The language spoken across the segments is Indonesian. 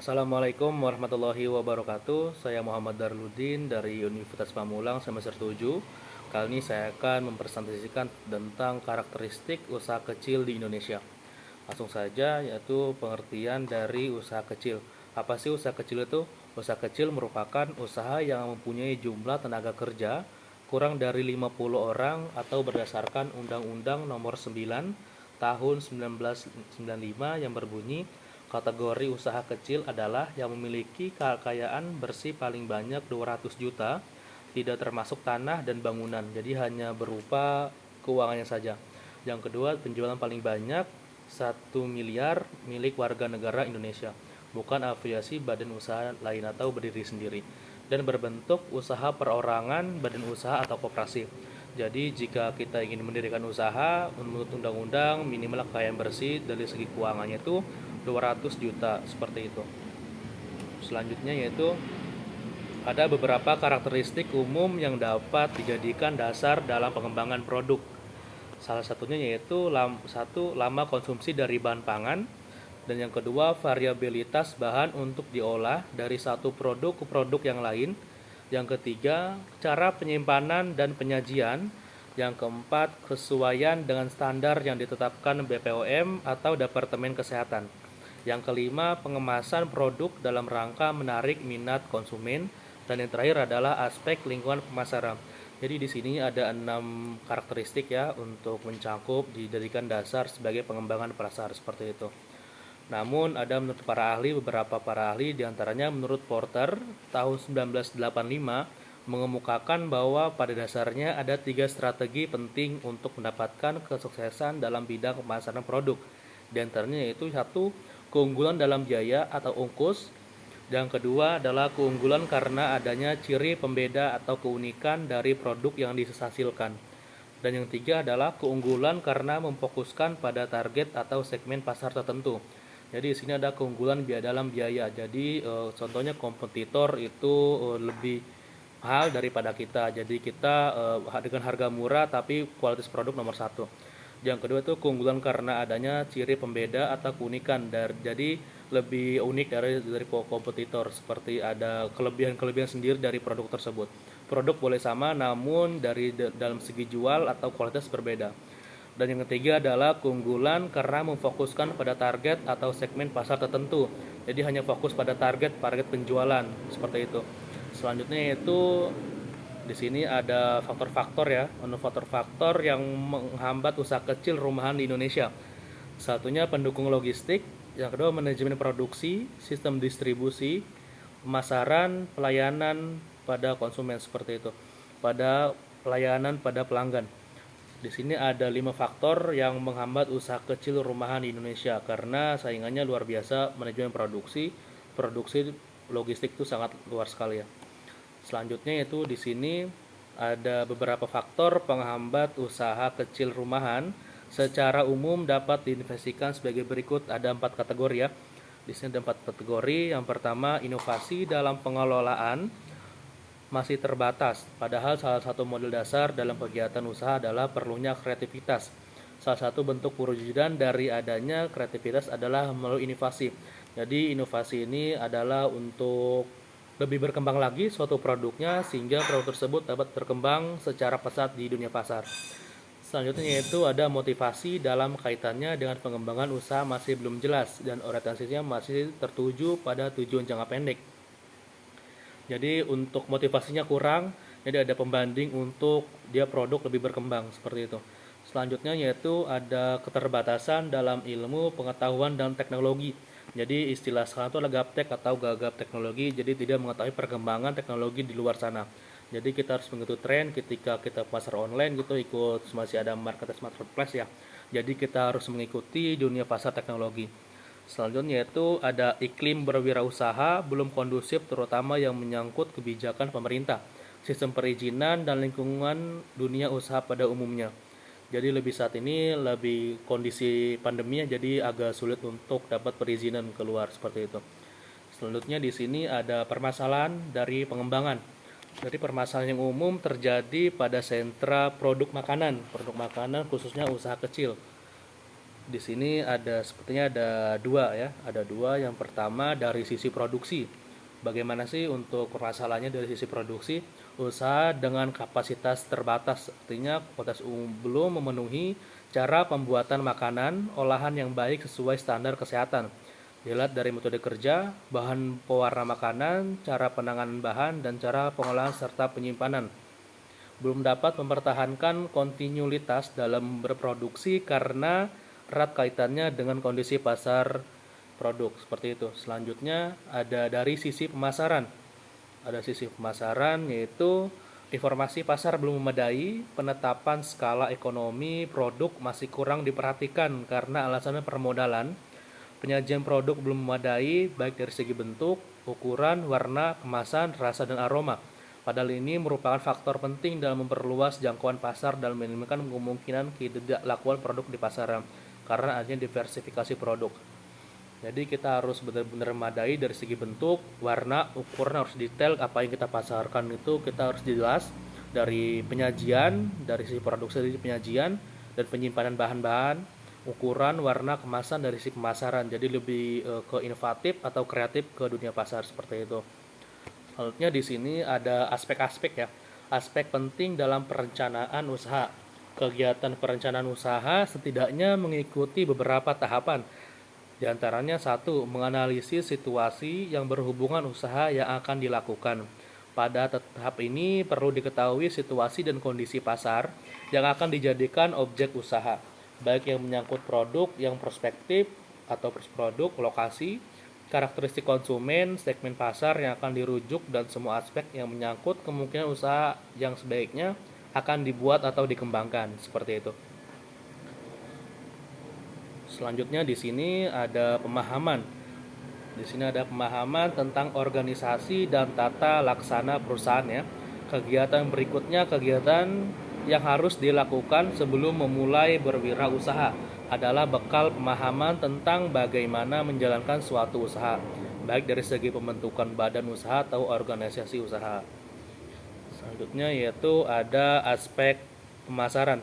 Assalamualaikum warahmatullahi wabarakatuh. Saya Muhammad Darluddin dari Universitas Pamulang semester 7. Kali ini saya akan mempresentasikan tentang karakteristik usaha kecil di Indonesia. Langsung saja, yaitu pengertian dari usaha kecil. Apa sih usaha kecil itu? Usaha kecil merupakan usaha yang mempunyai jumlah tenaga kerja kurang dari 50 orang atau berdasarkan Undang-Undang Nomor 9 Tahun 1995 yang berbunyi kategori usaha kecil adalah yang memiliki kekayaan bersih paling banyak 200 juta, tidak termasuk tanah dan bangunan, jadi hanya berupa keuangannya saja. Yang kedua, penjualan paling banyak 1 miliar milik warga negara Indonesia, bukan afiliasi badan usaha lain atau berdiri sendiri, dan berbentuk usaha perorangan, badan usaha atau koperasi. Jadi jika kita ingin mendirikan usaha, menurut undang-undang minimal kekayaan bersih dari segi keuangannya itu 200 juta seperti itu. Selanjutnya yaitu ada beberapa karakteristik umum yang dapat dijadikan dasar dalam pengembangan produk. Salah satunya yaitu satu, lama konsumsi dari bahan pangan, dan yang kedua variabilitas bahan untuk diolah dari satu produk ke produk yang lain. Yang ketiga, cara penyimpanan dan penyajian. Yang keempat, kesesuaian dengan standar yang ditetapkan BPOM atau Departemen Kesehatan. Yang kelima, pengemasan produk dalam rangka menarik minat konsumen. Dan yang terakhir adalah aspek lingkungan pemasaran. Jadi di sini ada 6 karakteristik ya untuk mencakup dijadikan dasar sebagai pengembangan pasar seperti itu. Namun ada menurut beberapa para ahli diantaranya menurut Porter tahun 1985 mengemukakan bahwa pada dasarnya ada 3 strategi penting untuk mendapatkan kesuksesan dalam bidang pemasaran produk. Di antaranya yaitu satu, keunggulan dalam biaya atau ongkos. Yang kedua adalah keunggulan karena adanya ciri pembeda atau keunikan dari produk yang dihasilkan. Dan yang ketiga adalah keunggulan karena memfokuskan pada target atau segmen pasar tertentu. Jadi di sini ada keunggulan dalam biaya. Jadi contohnya kompetitor itu lebih mahal daripada kita. Jadi kita dengan harga murah tapi kualitas produk nomor satu. Yang kedua itu keunggulan karena adanya ciri pembeda atau keunikan. Jadi lebih unik dari kompetitor, seperti ada kelebihan-kelebihan sendiri dari produk tersebut. Produk boleh sama namun dari dalam segi jual atau kualitas berbeda. Dan yang ketiga adalah keunggulan karena memfokuskan pada target atau segmen pasar tertentu. Jadi hanya fokus pada target penjualan seperti itu. Selanjutnya yaitu di sini ada faktor-faktor ya, faktor-faktor yang menghambat usaha kecil rumahan di Indonesia. Satunya pendukung logistik, yang kedua manajemen produksi, sistem distribusi, pemasaran, pelayanan pada konsumen seperti itu. Pada pelayanan pada pelanggan. Di sini ada 5 faktor yang menghambat usaha kecil rumahan di Indonesia karena saingannya luar biasa. Manajemen produksi logistik itu sangat luar sekali ya. Selanjutnya yaitu di sini ada beberapa faktor penghambat usaha kecil rumahan. Secara umum dapat diinvestasikan sebagai berikut, ada 4 kategori ya. Di sini ada 4 kategori. Yang pertama, inovasi dalam pengelolaan masih terbatas, padahal salah satu model dasar dalam kegiatan usaha adalah perlunya kreativitas. Salah satu bentuk perwujudan dari adanya kreativitas adalah melalui inovasi. Jadi inovasi ini adalah untuk lebih berkembang lagi suatu produknya sehingga produk tersebut dapat berkembang secara pesat di dunia pasar. Selanjutnya yaitu ada motivasi dalam kaitannya dengan pengembangan usaha masih belum jelas dan orientasinya masih tertuju pada tujuan jangka pendek. Jadi untuk motivasinya kurang, jadi ada pembanding untuk dia produk lebih berkembang seperti itu. Selanjutnya yaitu ada keterbatasan dalam ilmu, pengetahuan dan teknologi. Jadi istilah sekarang itu adalah gaptek atau gagap teknologi, jadi tidak mengetahui perkembangan teknologi di luar sana. Jadi kita harus mengikuti tren ketika kita pasar online gitu, ikut masih ada marketplace ya. Jadi kita harus mengikuti dunia pasar teknologi. Selanjutnya yaitu ada iklim berwirausaha belum kondusif terutama yang menyangkut kebijakan pemerintah, sistem perizinan dan lingkungan dunia usaha pada umumnya. Jadi lebih saat ini lebih kondisi pandemi jadi agak sulit untuk dapat perizinan keluar seperti itu. Selanjutnya di sini ada permasalahan dari pengembangan. Jadi permasalahan yang umum terjadi pada sentra produk makanan khususnya usaha kecil. Di sini sepertinya ada dua ya, ada dua. Yang pertama dari sisi produksi. Bagaimana sih untuk permasalahannya dari sisi produksi? Usaha dengan kapasitas terbatas, artinya kapasitas belum memenuhi cara pembuatan makanan olahan yang baik sesuai standar kesehatan. Dilihat dari metode kerja, bahan pewarna makanan, cara penanganan bahan, dan cara pengolahan serta penyimpanan. Belum dapat mempertahankan kontinuitas dalam berproduksi karena erat kaitannya dengan kondisi pasar produk, seperti itu. Selanjutnya ada dari sisi pemasaran. Ada sisi pemasaran, yaitu informasi pasar belum memadai, penetapan skala ekonomi produk masih kurang diperhatikan karena alasannya permodalan, penyajian produk belum memadai baik dari segi bentuk, ukuran, warna, kemasan, rasa, dan aroma. Padahal ini merupakan faktor penting dalam memperluas jangkauan pasar dan minimalkan kemungkinan ketidaklakuan produk di pasaran karena adanya diversifikasi produk. Jadi kita harus benar-benar memadai dari segi bentuk, warna, ukuran harus detail, apa yang kita pasarkan itu kita harus jelas dari penyajian, dari sisi produksi, dari penyajian dan penyimpanan bahan-bahan, ukuran, warna, kemasan dari sisi pemasaran. Jadi lebih ke inovatif atau kreatif ke dunia pasar seperti itu. Selanjutnya di sini ada aspek-aspek ya. Aspek penting dalam perencanaan usaha. Kegiatan perencanaan usaha setidaknya mengikuti beberapa tahapan. Di antaranya satu, menganalisis situasi yang berhubungan usaha yang akan dilakukan. Pada tahap ini perlu diketahui situasi dan kondisi pasar yang akan dijadikan objek usaha, baik yang menyangkut produk yang prospektif atau produk, lokasi, karakteristik konsumen, segmen pasar yang akan dirujuk, dan semua aspek yang menyangkut kemungkinan usaha yang sebaiknya akan dibuat atau dikembangkan, seperti itu. Selanjutnya di sini ada pemahaman. Di sini ada pemahaman tentang organisasi dan tata laksana perusahaan ya. Kegiatan berikutnya kegiatan yang harus dilakukan sebelum memulai berwirausaha adalah bekal pemahaman tentang bagaimana menjalankan suatu usaha, baik dari segi pembentukan badan usaha atau organisasi usaha. Selanjutnya yaitu ada aspek pemasaran.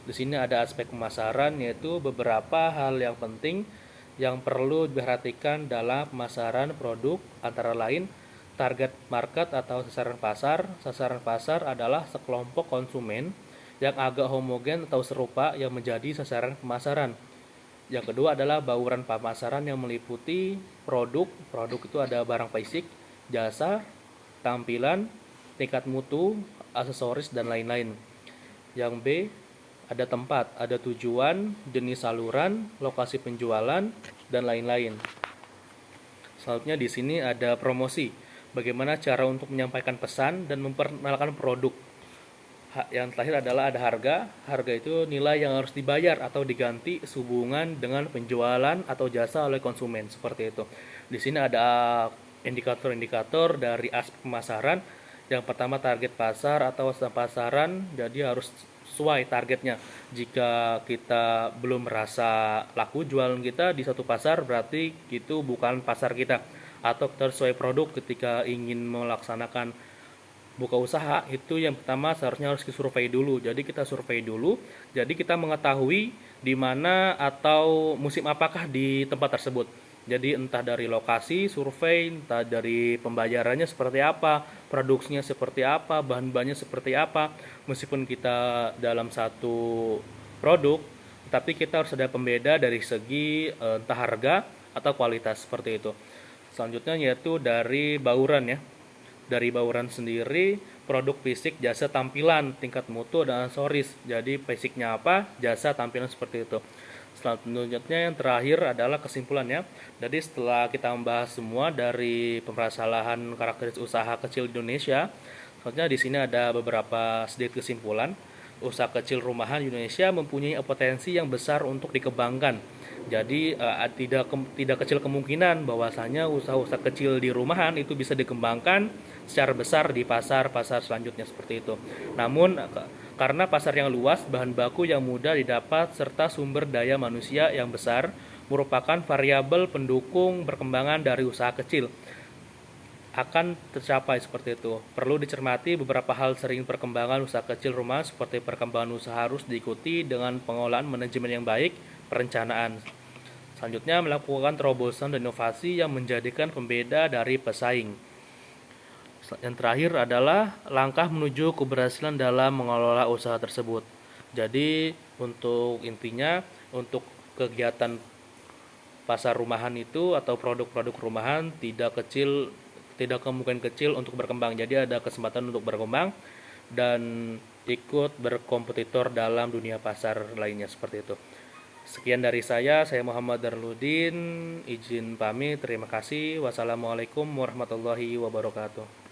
Di sini ada aspek pemasaran, yaitu beberapa hal yang penting yang perlu diperhatikan dalam pemasaran produk, antara lain target market atau sasaran pasar. Sasaran pasar adalah sekelompok konsumen yang agak homogen atau serupa yang menjadi sasaran pemasaran. Yang kedua adalah bauran pemasaran yang meliputi produk. Produk itu ada barang basic, jasa, tampilan, tingkat mutu, aksesoris, dan lain-lain. Yang B, ada tempat, ada tujuan, jenis saluran, lokasi penjualan, dan lain-lain. Selanjutnya di sini ada promosi. Bagaimana cara untuk menyampaikan pesan dan memperkenalkan produk. Yang terakhir adalah ada harga. Harga itu nilai yang harus dibayar atau diganti sehubungan dengan penjualan atau jasa oleh konsumen, seperti itu. Di sini ada indikator-indikator dari aspek pemasaran. Yang pertama target pasar atau pasaran, jadi harus sesuai targetnya. Jika kita belum merasa laku jualan kita di satu pasar, berarti itu bukan pasar kita. Atau kita harus sesuai produk ketika ingin melaksanakan buka usaha, itu yang pertama seharusnya harus disurvei dulu. Jadi kita survei dulu, jadi kita mengetahui di mana atau musim apakah di tempat tersebut. Jadi entah dari lokasi survei, entah dari pembayarannya seperti apa, produksinya seperti apa, bahan-bahannya seperti apa. Meskipun kita dalam satu produk, tapi kita harus ada pembeda dari segi entah harga atau kualitas, seperti itu. Selanjutnya yaitu dari bauran ya. Dari bauran sendiri, produk fisik, jasa, tampilan, tingkat mutu, dan aksesoris. Jadi fisiknya apa, jasa, tampilan, seperti itu. Selanjutnya yang terakhir adalah kesimpulannya. Jadi setelah kita membahas semua dari permasalahan karakteristik usaha kecil di Indonesia, selanjutnya di sini ada beberapa sedikit kesimpulan. Usaha kecil rumahan Indonesia mempunyai potensi yang besar untuk dikembangkan. Jadi tidak kecil kemungkinan bahwasanya usaha-usaha kecil di rumahan itu bisa dikembangkan secara besar di pasar-pasar selanjutnya, seperti itu. Namun karena pasar yang luas, bahan baku yang mudah didapat, serta sumber daya manusia yang besar merupakan variabel pendukung perkembangan dari usaha kecil akan tercapai, seperti itu. Perlu dicermati beberapa hal sering perkembangan usaha kecil rumah, seperti perkembangan usaha harus diikuti dengan pengolahan manajemen yang baik, perencanaan. Selanjutnya, melakukan terobosan dan inovasi yang menjadikan pembeda dari pesaing. Yang terakhir adalah langkah menuju keberhasilan dalam mengelola usaha tersebut. Jadi, untuk intinya, untuk kegiatan pasar rumahan itu atau produk-produk rumahan tidak kemungkinan kecil untuk berkembang. Jadi ada kesempatan untuk berkembang dan ikut berkompetitor dalam dunia pasar lainnya seperti itu. Sekian dari saya Muhammad Darludin, izin pamit, terima kasih. Wassalamualaikum warahmatullahi wabarakatuh.